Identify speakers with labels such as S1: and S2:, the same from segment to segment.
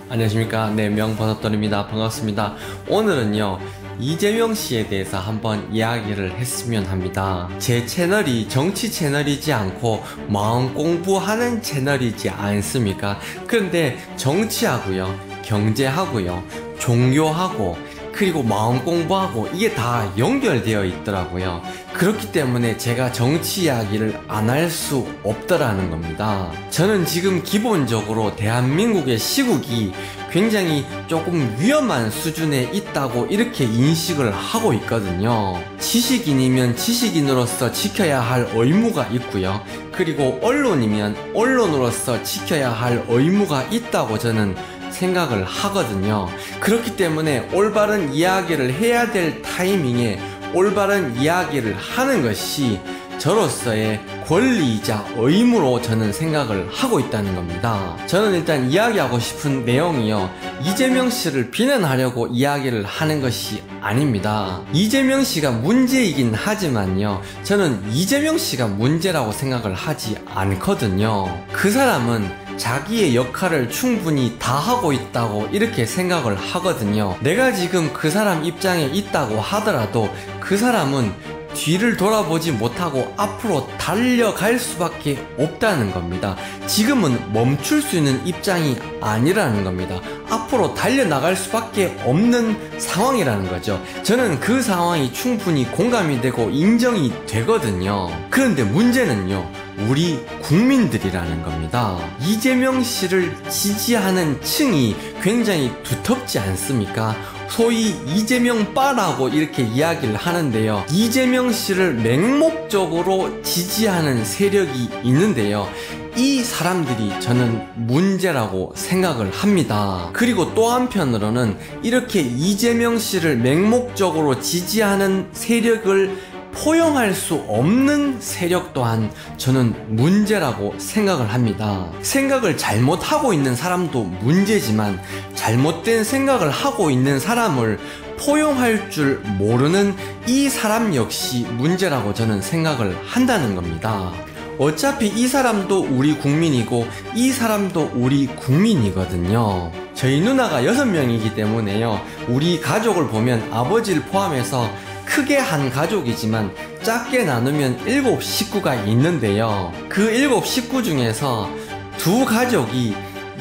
S1: 안녕하십니까. 네, 명버섯돌입니다. 반갑습니다. 오늘은요, 이재명 씨에 대해서 한번 이야기를 했으면 합니다. 제 채널이 정치 채널이지 않고 마음 공부하는 채널이지 않습니까? 그런데 정치하고요, 경제하고요, 종교하고, 그리고 마음 공부하고 이게 다 연결되어 있더라고요. 그렇기 때문에 제가 정치 이야기를 안 할 수 없더라는 겁니다. 저는 지금 기본적으로 대한민국의 시국이 굉장히 조금 위험한 수준에 있다고 이렇게 인식을 하고 있거든요. 지식인이면 지식인으로서 지켜야 할 의무가 있고요. 그리고 언론이면 언론으로서 지켜야 할 의무가 있다고 저는 생각을 하거든요. 그렇기 때문에 올바른 이야기를 해야 될 타이밍에 올바른 이야기를 하는 것이 저로서의 권리이자 의무로 저는 생각을 하고 있다는 겁니다. 저는 일단 이야기하고 싶은 내용이요, 이재명 씨를 비난하려고 이야기를 하는 것이 아닙니다. 이재명 씨가 문제이긴 하지만요, 저는 이재명 씨가 문제라고 생각을 하지 않거든요. 그 사람은 자기의 역할을 충분히 다 하고 있다고 이렇게 생각을 하거든요. 내가 지금 그 사람 입장에 있다고 하더라도 그 사람은 뒤를 돌아보지 못하고 앞으로 달려갈 수밖에 없다는 겁니다. 지금은 멈출 수 있는 입장이 아니라는 겁니다. 앞으로 달려나갈 수밖에 없는 상황이라는 거죠. 저는 그 상황이 충분히 공감이 되고 인정이 되거든요. 그런데 문제는요, 우리 국민들이라는 겁니다. 이재명 씨를 지지하는 층이 굉장히 두텁지 않습니까? 소위 이재명빠라고 이렇게 이야기를 하는데요, 이재명 씨를 맹목적으로 지지하는 세력이 있는데요, 이 사람들이 저는 문제라고 생각을 합니다. 그리고 또 한편으로는 이렇게 이재명 씨를 맹목적으로 지지하는 세력을 포용할 수 없는 세력 또한 저는 문제라고 생각을 합니다. 생각을 잘못하고 있는 사람도 문제지만 잘못된 생각을 하고 있는 사람을 포용할 줄 모르는 이 사람 역시 문제라고 저는 생각을 한다는 겁니다. 어차피 이 사람도 우리 국민이고 이 사람도 우리 국민이거든요. 저희 누나가 6명이기 때문에요, 우리 가족을 보면 아버지를 포함해서 크게 한 가족이지만 작게 나누면 7 식구가 있는데요, 그 7 식구 중에서 2 가족이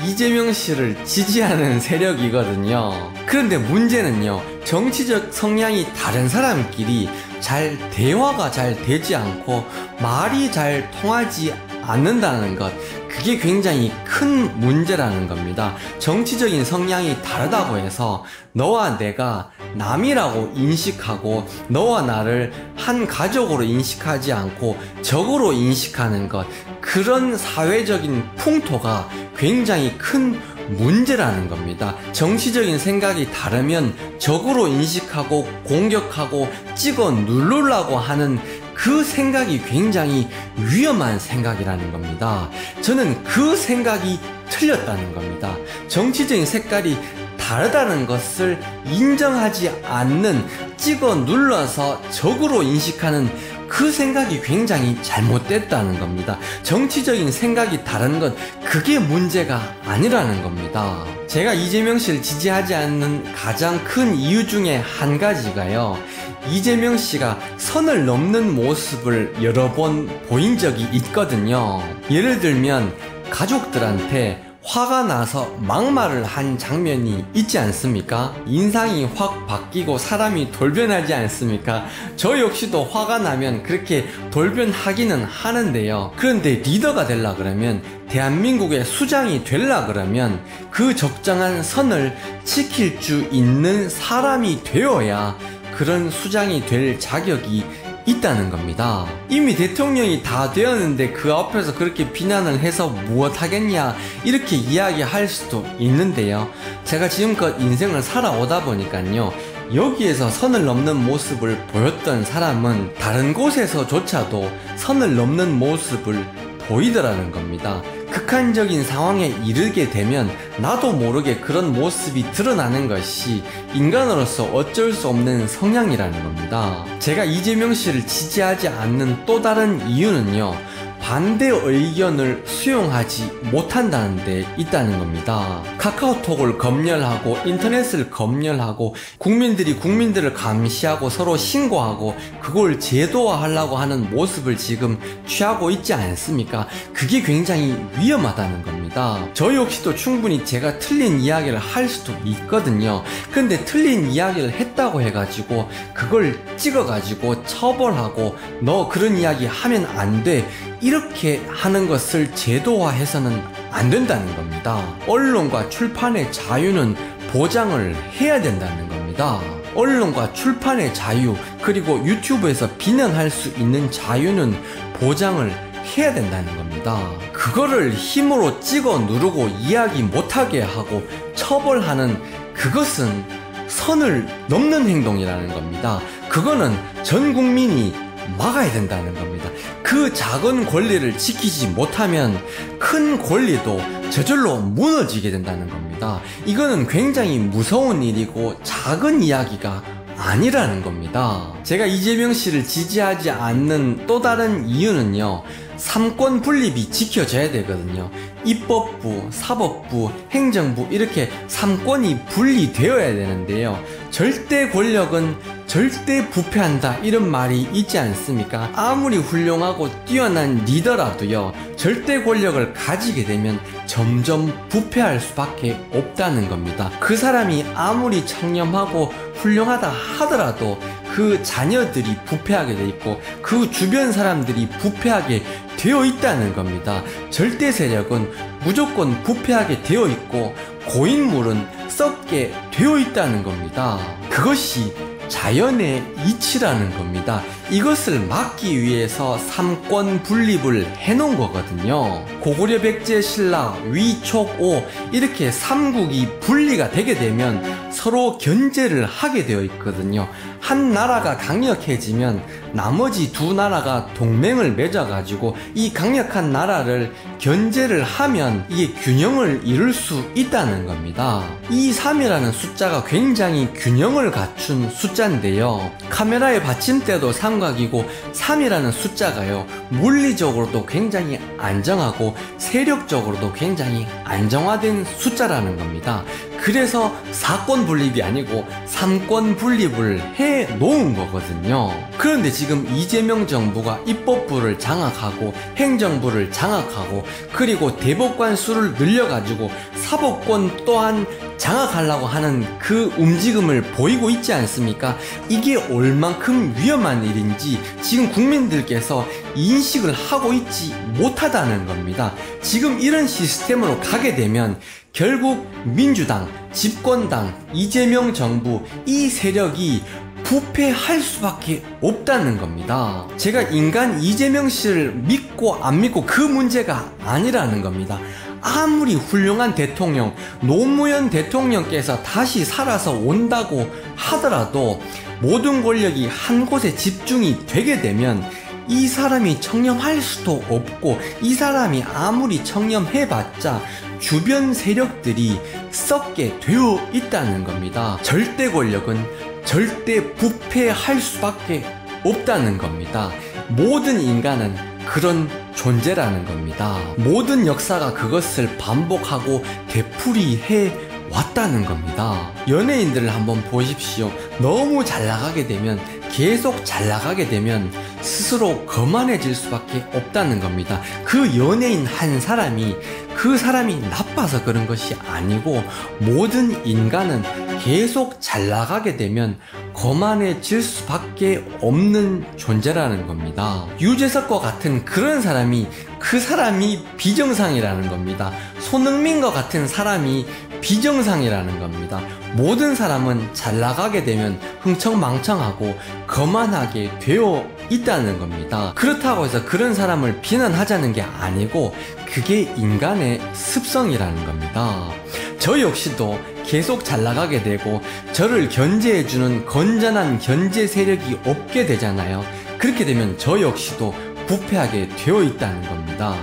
S1: 이재명 씨를 지지하는 세력이거든요. 그런데 문제는요, 정치적 성향이 다른 사람끼리 대화가 잘 되지 않고 말이 잘 통하지 않는다는 것, 그게 굉장히 큰 문제라는 겁니다. 정치적인 성향이 다르다고 해서 너와 내가 남이라고 인식하고 너와 나를 한 가족으로 인식하지 않고 적으로 인식하는 것, 그런 사회적인 풍토가 굉장히 큰 문제라는 겁니다. 정치적인 생각이 다르면 적으로 인식하고 공격하고 찍어 누르려고 하는 그 생각이 굉장히 위험한 생각이라는 겁니다. 저는 그 생각이 틀렸다는 겁니다. 정치적인 색깔이 다르다는 것을 인정하지 않는, 찍어 눌러서 적으로 인식하는 그 생각이 굉장히 잘못됐다는 겁니다. 정치적인 생각이 다른 건 그게 문제가 아니라는 겁니다. 제가 이재명 씨를 지지하지 않는 가장 큰 이유 중에 한 가지가요, 이재명 씨가 선을 넘는 모습을 여러 번 보인 적이 있거든요. 예를 들면 가족들한테 화가 나서 막말을 한 장면이 있지 않습니까? 인상이 확 바뀌고 사람이 돌변하지 않습니까? 저 역시도 화가 나면 그렇게 돌변하기는 하는데요, 그런데 리더가 되려 그러면, 대한민국의 수장이 되려 그러면 그 적정한 선을 지킬 수 있는 사람이 되어야 그런 수장이 될 자격이 있다는 겁니다. 이미 대통령이 다 되었는데 그 앞에서 그렇게 비난을 해서 무엇 하겠냐 이렇게 이야기할 수도 있는데요, 제가 지금껏 인생을 살아오다 보니까요, 여기에서 선을 넘는 모습을 보였던 사람은 다른 곳에서조차도 선을 넘는 모습을 보이더라는 겁니다. 극한적인 상황에 이르게 되면 나도 모르게 그런 모습이 드러나는 것이 인간으로서 어쩔 수 없는 성향이라는 겁니다. 제가 이재명 씨를 지지하지 않는 또 다른 이유는요, 반대 의견을 수용하지 못한다는 데 있다는 겁니다. 카카오톡을 검열하고 인터넷을 검열하고 국민들을 감시하고 서로 신고하고 그걸 제도화하려고 하는 모습을 지금 취하고 있지 않습니까? 그게 굉장히 위험하다는 겁니다. 저 역시도 충분히 제가 틀린 이야기를 할 수도 있거든요. 근데 틀린 이야기를 했다고 해가지고 그걸 찍어가지고 처벌하고 너 그런 이야기 하면 안 돼, 이렇게 하는 것을 제도화해서는 안 된다는 겁니다. 언론과 출판의 자유는 보장을 해야 된다는 겁니다. 언론과 출판의 자유, 그리고 유튜브에서 비난할 수 있는 자유는 보장을 해야 된다는 겁니다. 그거를 힘으로 찍어 누르고 이야기 못하게 하고 처벌하는 그것은 선을 넘는 행동이라는 겁니다. 그거는 전 국민이 막아야 된다는 겁니다. 그 작은 권리를 지키지 못하면 큰 권리도 저절로 무너지게 된다는 겁니다. 이거는 굉장히 무서운 일이고 작은 이야기가 아니라는 겁니다. 제가 이재명 씨를 지지하지 않는 또 다른 이유는요, 삼권 분립이 지켜져야 되거든요. 입법부, 사법부, 행정부 이렇게 삼권이 분리되어야 되는데요. 절대 권력은 절대 부패한다 이런 말이 있지 않습니까? 아무리 훌륭하고 뛰어난 리더라도요, 절대 권력을 가지게 되면 점점 부패할 수밖에 없다는 겁니다. 그 사람이 아무리 청렴하고 훌륭하다 하더라도 그 자녀들이 부패하게 돼 있고 그 주변 사람들이 부패하게 되어 있다는 겁니다. 절대 세력은 무조건 부패하게 되어 있고 고인물은 썩게 되어 있다는 겁니다. 그것이 자연의 이치라는 겁니다. 이것을 막기 위해서 삼권 분립을 해놓은 거거든요. 고구려 백제 신라 위촉오 이렇게 삼국이 분리가 되게 되면 서로 견제를 하게 되어 있거든요. 한 나라가 강력해지면 나머지 두 나라가 동맹을 맺어가지고 이 강력한 나라를 견제를 하면 이게 균형을 이룰 수 있다는 겁니다. 2, 3이라는 숫자가 굉장히 균형을 갖춘 숫자인데요. 카메라의 받침대도 삼각이고 3이라는 숫자가요, 물리적으로도 굉장히 안정하고 세력적으로도 굉장히 안정화된 숫자라는 겁니다. 그래서 사권 분립이 아니고 삼권 분립을 해 놓은 거거든요. 그런데 지금 이재명 정부가 입법부를 장악하고 행정부를 장악하고 그리고 대법관 수를 늘려가지고 사법권 또한 장악하려고 하는 그 움직임을 보이고 있지 않습니까? 이게 얼만큼 위험한 일인지 지금 국민들께서 인식을 하고 있지 못하다는 겁니다. 지금 이런 시스템으로 가게 되면 결국 민주당, 집권당, 이재명 정부 이 세력이 부패할 수밖에 없다는 겁니다. 제가 인간 이재명 씨를 믿고 안 믿고 그 문제가 아니라는 겁니다. 아무리 훌륭한 대통령, 노무현 대통령께서 다시 살아서 온다고 하더라도 모든 권력이 한 곳에 집중이 되게 되면 이 사람이 청렴할 수도 없고 이 사람이 아무리 청렴해봤자 주변 세력들이 썩게 되어 있다는 겁니다. 절대 권력은 절대 부패할 수밖에 없다는 겁니다. 모든 인간은 그런 존재라는 겁니다. 모든 역사가 그것을 반복하고 되풀이해 왔다는 겁니다. 연예인들을 한번 보십시오. 너무 잘 나가게 되면, 계속 잘 나가게 되면 스스로 거만해질 수밖에 없다는 겁니다. 그 연예인 한 사람이 그 사람이 나빠서 그런 것이 아니고 모든 인간은 계속 잘 나가게 되면 거만해질 수밖에 없는 존재라는 겁니다. 유재석과 같은 그런 사람이 그 사람이 비정상이라는 겁니다. 손흥민과 같은 사람이 비정상이라는 겁니다. 모든 사람은 잘 나가게 되면 흥청망청하고 거만하게 되어 있다는 겁니다. 그렇다고 해서 그런 사람을 비난하자는 게 아니고 그게 인간의 습성이라는 겁니다. 저 역시도 계속 잘 나가게 되고 저를 견제해주는 건전한 견제 세력이 없게 되잖아요. 그렇게 되면 저 역시도 부패하게 되어 있다는 겁니다.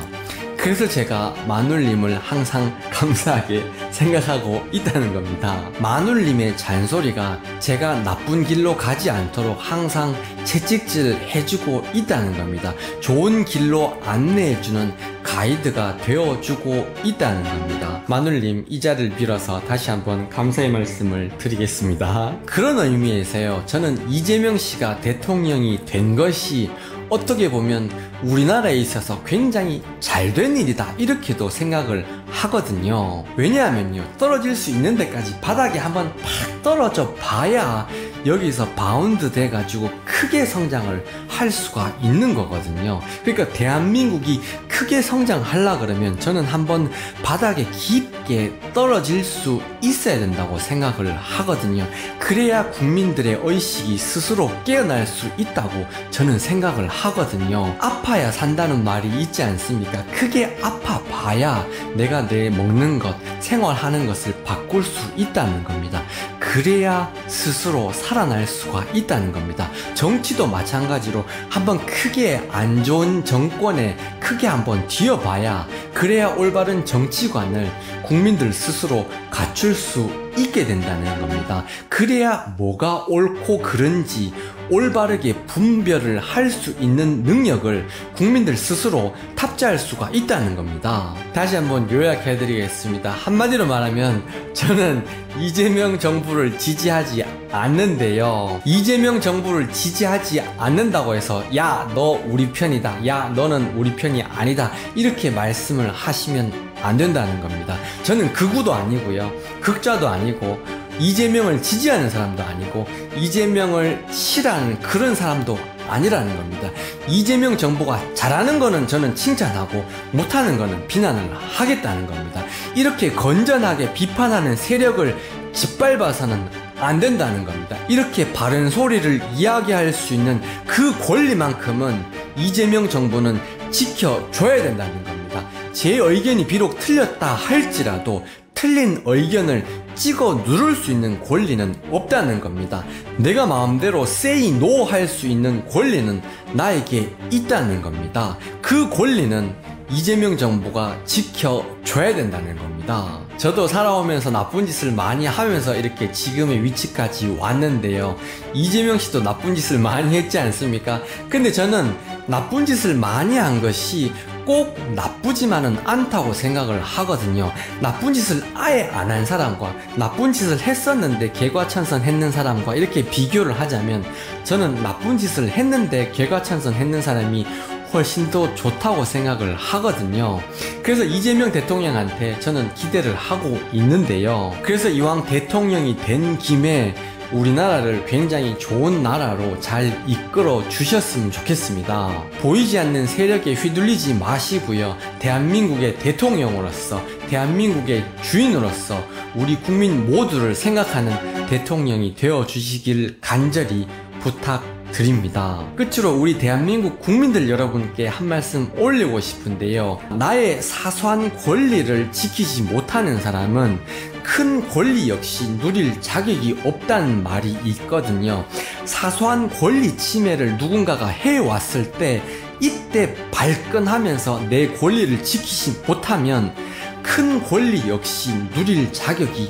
S1: 그래서 제가 마눌님을 항상 감사하게 생각하고 있다는 겁니다. 마눌님의 잔소리가 제가 나쁜 길로 가지 않도록 항상 채찍질 해주고 있다는 겁니다. 좋은 길로 안내해주는 가이드가 되어주고 있다는 겁니다. 마눌님, 이 자리를 빌어서 다시 한번 감사의 말씀을 드리겠습니다. 그런 의미에서요, 저는 이재명 씨가 대통령이 된 것이 어떻게 보면 우리나라에 있어서 굉장히 잘된 일이다, 이렇게도 생각을 하거든요. 왜냐하면요, 떨어질 수 있는 데까지 바닥에 한번 팍 떨어져 봐야 여기서 바운드 돼가지고 크게 성장을 할 수가 있는 거거든요. 그러니까 대한민국이 크게 성장하려 그러면 저는 한번 바닥에 깊게 떨어질 수 있어야 된다고 생각을 하거든요. 그래야 국민들의 의식이 스스로 깨어날 수 있다고 저는 생각을 하거든요. 아파야 산다는 말이 있지 않습니까? 크게 아파봐야 내가 내 먹는 것, 생활하는 것을 바꿀 수 있다는 겁니다. 그래야 스스로 살아날 수가 있다는 겁니다. 정치도 마찬가지로 한번 크게 안 좋은 정권에 크게 한번 뒤어봐야 그래야 올바른 정치관을 국민들 스스로 갖출 수 있게 된다는 겁니다. 그래야 뭐가 옳고 그른지 올바르게 분별을 할 수 있는 능력을 국민들 스스로 탑재할 수가 있다는 겁니다. 다시 한번 요약해 드리겠습니다. 한마디로 말하면 저는 이재명 정부를 지지하지 않는데요, 이재명 정부를 지지하지 않는다고 해서 야, 너 우리 편이다, 야, 너는 우리 편이 아니다, 이렇게 말씀을 하시면 안 된다는 겁니다. 저는 극우도 아니고요, 극좌도 아니고, 이재명을 지지하는 사람도 아니고, 이재명을 싫어하는 그런 사람도 아니라는 겁니다. 이재명 정부가 잘하는 거는 저는 칭찬하고 못하는 거는 비난을 하겠다는 겁니다. 이렇게 건전하게 비판하는 세력을 짓밟아서는 안 된다는 겁니다. 이렇게 바른 소리를 이야기할 수 있는 그 권리만큼은 이재명 정부는 지켜줘야 된다는 겁니다. 제 의견이 비록 틀렸다 할지라도 틀린 의견을 찍어 누를 수 있는 권리는 없다는 겁니다. 내가 마음대로 say no 할 수 있는 권리는 나에게 있다는 겁니다. 그 권리는 이재명 정부가 지켜줘야 된다는 겁니다. 저도 살아오면서 나쁜 짓을 많이 하면서 이렇게 지금의 위치까지 왔는데요, 이재명 씨도 나쁜 짓을 많이 했지 않습니까? 근데 저는 나쁜 짓을 많이 한 것이 꼭 나쁘지만은 않다고 생각을 하거든요. 나쁜 짓을 아예 안 한 사람과 나쁜 짓을 했었는데 개과천선 했는 사람과 이렇게 비교를 하자면 저는 나쁜 짓을 했는데 개과천선 했는 사람이 훨씬 더 좋다고 생각을 하거든요. 그래서 이재명 대통령한테 저는 기대를 하고 있는데요, 그래서 이왕 대통령이 된 김에 우리나라를 굉장히 좋은 나라로 잘 이끌어 주셨으면 좋겠습니다. 보이지 않는 세력에 휘둘리지 마시고요, 대한민국의 대통령으로서, 대한민국의 주인으로서 우리 국민 모두를 생각하는 대통령이 되어 주시길 간절히 부탁드립니다. 끝으로 우리 대한민국 국민들 여러분께 한 말씀 올리고 싶은데요, 나의 사소한 권리를 지키지 못하는 사람은 큰 권리 역시 누릴 자격이 없다는 말이 있거든요. 사소한 권리 침해를 누군가가 해왔을 때 이때 발끈하면서 내 권리를 지키지 못하면 큰 권리 역시 누릴 자격이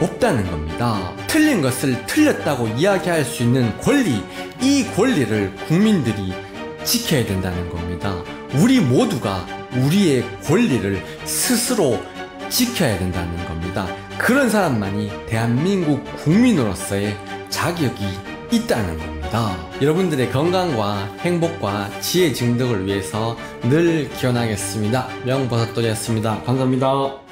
S1: 없다는 겁니다. 틀린 것을 틀렸다고 이야기할 수 있는 권리, 이 권리를 국민들이 지켜야 된다는 겁니다. 우리 모두가 우리의 권리를 스스로 지켜야 된다는 겁니다. 그런 사람만이 대한민국 국민으로서의 자격이 있다는 겁니다. 여러분들의 건강과 행복과 지혜 증득을 위해서 늘 기원하겠습니다. 명버섯돌이었습니다. 감사합니다.